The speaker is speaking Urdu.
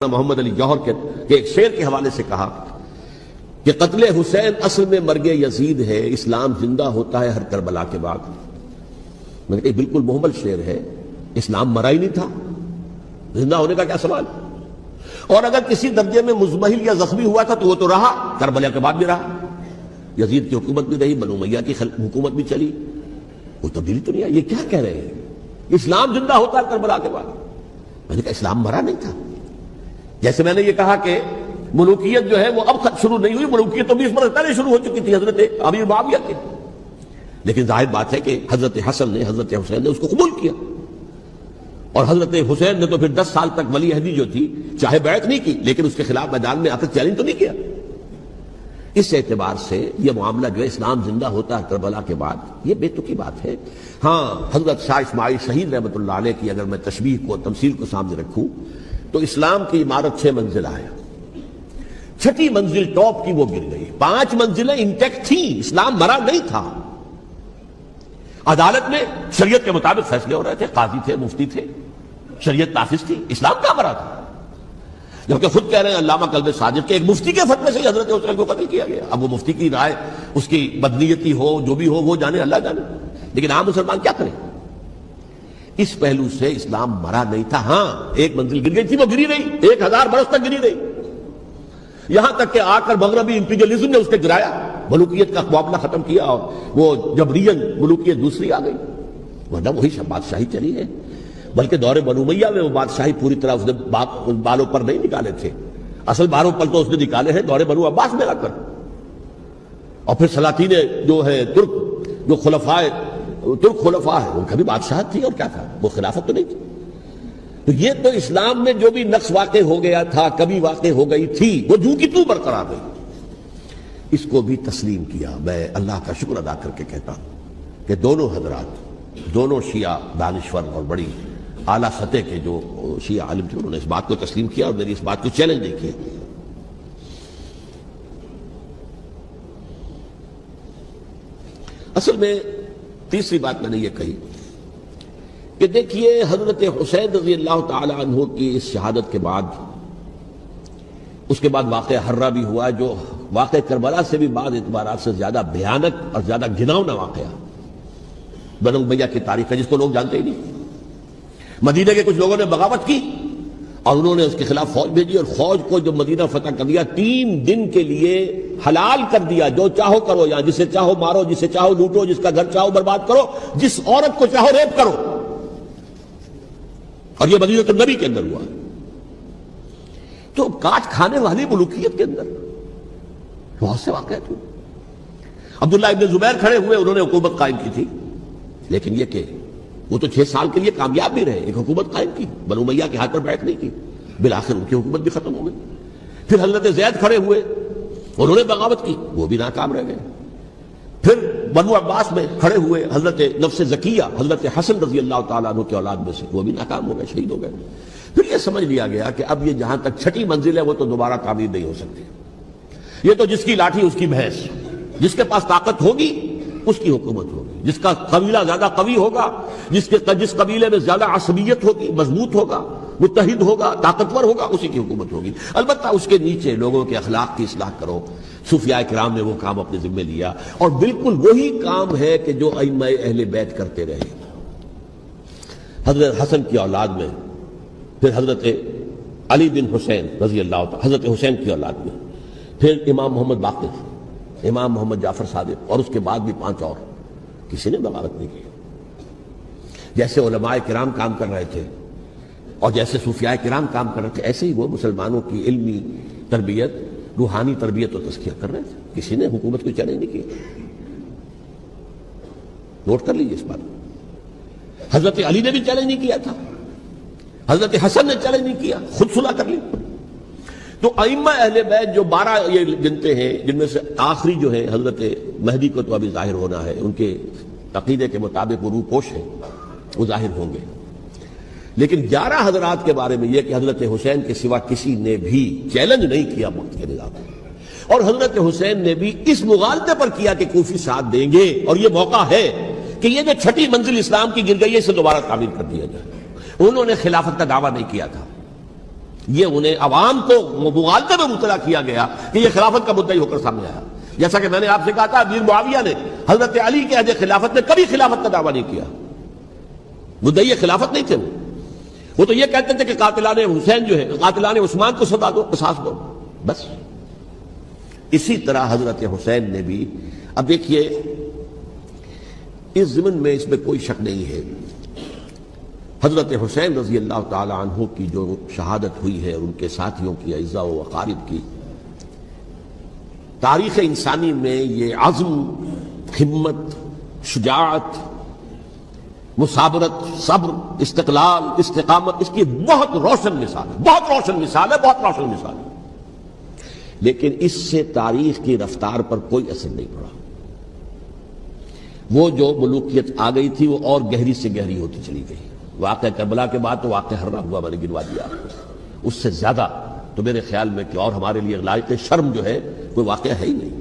محمد علی جوہر کے ایک شعر کے حوالے سے کہا کہ قتل حسین اصل میں مرگ یزید ہے، اسلام زندہ ہوتا ہے ہر کربلا کے بعد۔ میں نے کہا بالکل محمل شعر ہے، اسلام مرا ہی نہیں تھا، زندہ ہونے کا کیا سوال؟ اور اگر کسی درجے میں مزمحل یا زخمی ہوا تھا تو وہ تو رہا، کربلا کے بعد بھی رہا، یزید کی حکومت بھی رہی، بنو امیہ کی حکومت بھی چلی، کوئی تبدیلی تو نہیں آئی۔ یہ کیا کہہ رہے ہیں اسلام زندہ ہوتا ہے کربلا کے بعد؟ میں نے کہا اسلام مرا نہیں تھا۔ جیسے میں نے یہ کہا کہ ملوکیت جو ہے وہ اب شروع نہیں ہوئی، ملوکیت تو 20 برس پہلے شروع ہو چکی تھی حضرت امیر معاویہ کے، لیکن ظاہر بات ہے کہ حضرت حسن نے، حضرت حسین نے اس کو قبول کیا، اور حضرت حسین نے تو پھر 10 سال تک ولی عہدی جو تھی چاہے بیعت نہیں کی لیکن اس کے خلاف میدان میں آ کر چیلنج تو نہیں کیا۔ اس اعتبار سے یہ معاملہ جو ہے اسلام زندہ ہوتا ہے کربلا کے بعد، یہ بے تکی بات ہے۔ ہاں، حضرت شاہ اسماعیل شہید رحمۃ اللہ علیہ کی اگر میں تشبیہ کو، تمثیل کو سامنے رکھوں تو اسلام کی عمارت 6 منزل ہے، 6ٹھی منزل ٹاپ کی وہ گر گئی، 5 منزلیں انٹیکٹ تھیں، اسلام مرا نہیں تھا۔ عدالت میں شریعت کے مطابق فیصلے ہو رہے تھے، قاضی تھے، مفتی تھے، شریعت نافذ تھی، اسلام کہاں مرا تھا؟ جبکہ خود کہہ رہے ہیں علامہ کلب صادق کے ایک مفتی کے فتوے سے حضرت حسین کو قتل کیا گیا۔ اب وہ مفتی کی رائے، اس کی بدنیتی ہو، جو بھی ہو وہ جانے، اللہ جانے، لیکن عام مسلمان کیا کریں؟ اس پہلو سے اسلام مرا نہیں تھا۔ ہاں، 1 منزل گر گئی تھی، وہ گری رہی، 1000 برس تک گری رہی، یہاں تک کہ آ کر مغربی امپیریلزم نے اس کے گرایا، ملوکیت کا معاملہ ختم کیا، اور وہ جبرین ملوکیت دوسری آ گئی، ورنہ وہی بادشاہی چلی ہے۔ بلکہ دور بنو امیہ میں وہ بادشاہی پوری طرح اس نے بالوں پر نہیں نکالے تھے، اصل بالوں پر تو اس نے نکالے ہیں دور بنو عباس میں آ کر، اور پھر سلاطین جو ہے ترک، جو ترک خلفاء ہے، ان کا بھی بادشاہت تھی، اور کیا تھا، وہ خلافت تو نہیں تھی۔ تو یہ تو اسلام میں جو بھی نقص واقع ہو گیا تھا، کبھی واقع ہو گئی تھی، وہ جو کی تو برقرار رہی، اس کو بھی تسلیم کیا۔ میں اللہ کا شکر ادا کر کے کہتا ہوں کہ دونوں حضرات، دونوں شیعہ دانشور اور بڑی اعلیٰ سطح کے جو شیعہ عالم تھے، انہوں نے اس بات کو تسلیم کیا اور میری اس بات کو چیلنج نہیں کیا۔ اصل میں تیسری بات میں نے یہ کہی کہ دیکھیے حضرت حسین رضی اللہ تعالی عنہ کی اس شہادت کے بعد، اس کے بعد واقعہ حرہ بھی ہوا، جو واقعہ کربلا سے بھی بعض اعتبارات سے زیادہ بھیانک اور زیادہ گھناؤنا واقعہ بنو امیہ کی تاریخ ہے، جس کو لوگ جانتے ہی نہیں۔ مدینہ کے کچھ لوگوں نے بغاوت کی اور انہوں نے اس کے خلاف فوج بھیجی، اور فوج کو جب مدینہ فتح کر دیا، 3 دن کے لیے حلال کر دیا، جو چاہو کرو، یہاں جسے چاہو مارو، جسے چاہو لوٹو، جس کا گھر چاہو برباد کرو، جس عورت کو چاہو ریپ کرو، اور یہ مدینہ النبی کے اندر ہوا۔ تو کاٹ کھانے والی ملوکیت کے اندر بہت سے واقعات ہوئے۔ عبداللہ ابن زبیر کھڑے ہوئے، انہوں نے حکومت قائم کی تھی، لیکن یہ کہ وہ تو 6 سال کے لیے کامیاب بھی رہے، ایک حکومت قائم کی، بنو امیہ کے ہاتھ پر بیعت نہیں کی، بالآخر ان کی حکومت بھی ختم ہو گئی۔ پھر حضرت زید کھڑے ہوئے، انہوں نے بغاوت کی، وہ بھی ناکام رہ گئے۔ پھر بنو عباس میں کھڑے ہوئے حضرت نفس زکیہ، حضرت حسن رضی اللہ تعالیٰ عنہ کے اولاد میں سے، وہ بھی ناکام ہو گئے، شہید ہو گئے۔ پھر یہ سمجھ لیا گیا کہ اب یہ جہاں تک 6ٹھی منزل ہے وہ تو دوبارہ تعمیر نہیں ہو سکتی، یہ تو جس کی لاٹھی اس کی بھینس، جس کے پاس طاقت ہوگی اس کی حکومت ہوگی، جس کا قبیلہ زیادہ قوی ہوگا، جس قبیلے میں زیادہ عصبیت ہوگی، مضبوط ہوگا، متحد ہوگا، طاقتور ہوگا، اسی کی حکومت ہوگی۔ البتہ اس کے نیچے لوگوں کے اخلاق کی اصلاح کرو۔ صوفیاء کرام نے وہ کام اپنے ذمہ لیا، اور بالکل وہی کام ہے کہ جو ائمہ اہل بیت کرتے رہے۔ حضرت حسن کی اولاد میں، پھر حضرت علی بن حسین رضی اللہ تعالی، حضرت حسین کی اولاد میں، پھر امام محمد باقر، امام محمد جعفر صادق، اور اس کے بعد بھی 5 اور، کسی نے بغاوت نہیں کی۔ جیسے علماء کرام کام کر رہے تھے اور جیسے صوفیاء کرام کام کر رہے تھے، ایسے ہی وہ مسلمانوں کی علمی تربیت، روحانی تربیت و تزکیہ کر رہے تھے، کسی نے حکومت کو چیلنج نہیں کیا۔ نوٹ کر لیجیے اس بات۔ حضرت علی نے بھی چیلنج نہیں کیا تھا، حضرت حسن نے چیلنج نہیں کیا، خود صلح کر لی۔ تو ائمہ اہل بیت جو 12 یہ گنتے ہیں، جن میں سے آخری جو ہے حضرت مہدی کو تو ابھی ظاہر ہونا ہے، ان کے عقیدے کے مطابق وہ روح پوش ہیں، وہ ظاہر ہوں گے، لیکن 11 حضرات کے بارے میں یہ کہ حضرت حسین کے سوا کسی نے بھی چیلنج نہیں کیا وقت کے نظام میں، اور حضرت حسین نے بھی اس مغالطے پر کیا کہ کوفی ساتھ دیں گے، اور یہ موقع ہے کہ یہ جو 6ٹھی منزل اسلام کی گر گئی ہے اسے دوبارہ تعمیر کر دیا جائے۔ انہوں نے خلافت کا دعویٰ نہیں کیا تھا، یہ انہیں عوام کو مغالطے میں مبتلا کیا گیا کہ یہ خلافت کا مدعی ہو کر سامنے آیا. جیسا کہ میں نے آپ سے کہا تھا امیر معاویہ نے حضرت علی کے عہد خلافت میں کبھی خلافت کا دعویٰ نہیں کیا. مدعی خلافت نہیں تھے وہ تو یہ کہتے تھے کہ قاتلان حسین جو ہے قاتلان عثمان کو سزا دو، قصاص دو، بس. اسی طرح حضرت حسین نے بھی، اب دیکھیے اس ضمن میں اس میں کوئی شک نہیں ہے، حضرت حسین رضی اللہ تعالی عنہ کی جو شہادت ہوئی ہے اور ان کے ساتھیوں کی، اعزاء و اقارب کی، تاریخ انسانی میں یہ عزم، ہمت، شجاعت، مثابرت، صبر، استقلال، استقامت، اس کی بہت روشن مثال ہے، بہت روشن مثال ہے، بہت روشن مثال ہے. لیکن اس سے تاریخ کی رفتار پر کوئی اثر نہیں پڑا. وہ جو ملوکیت آ گئی تھی وہ اور گہری سے گہری ہوتی چلی گئی. واقعہ کربلا کے بعد تو واقعہ ہررا ہوا میں نے گنوا دیا آپ کو، اس سے زیادہ تو میرے خیال میں کہ اور ہمارے لیے لائق شرم جو ہے کوئی واقعہ ہے ہی نہیں.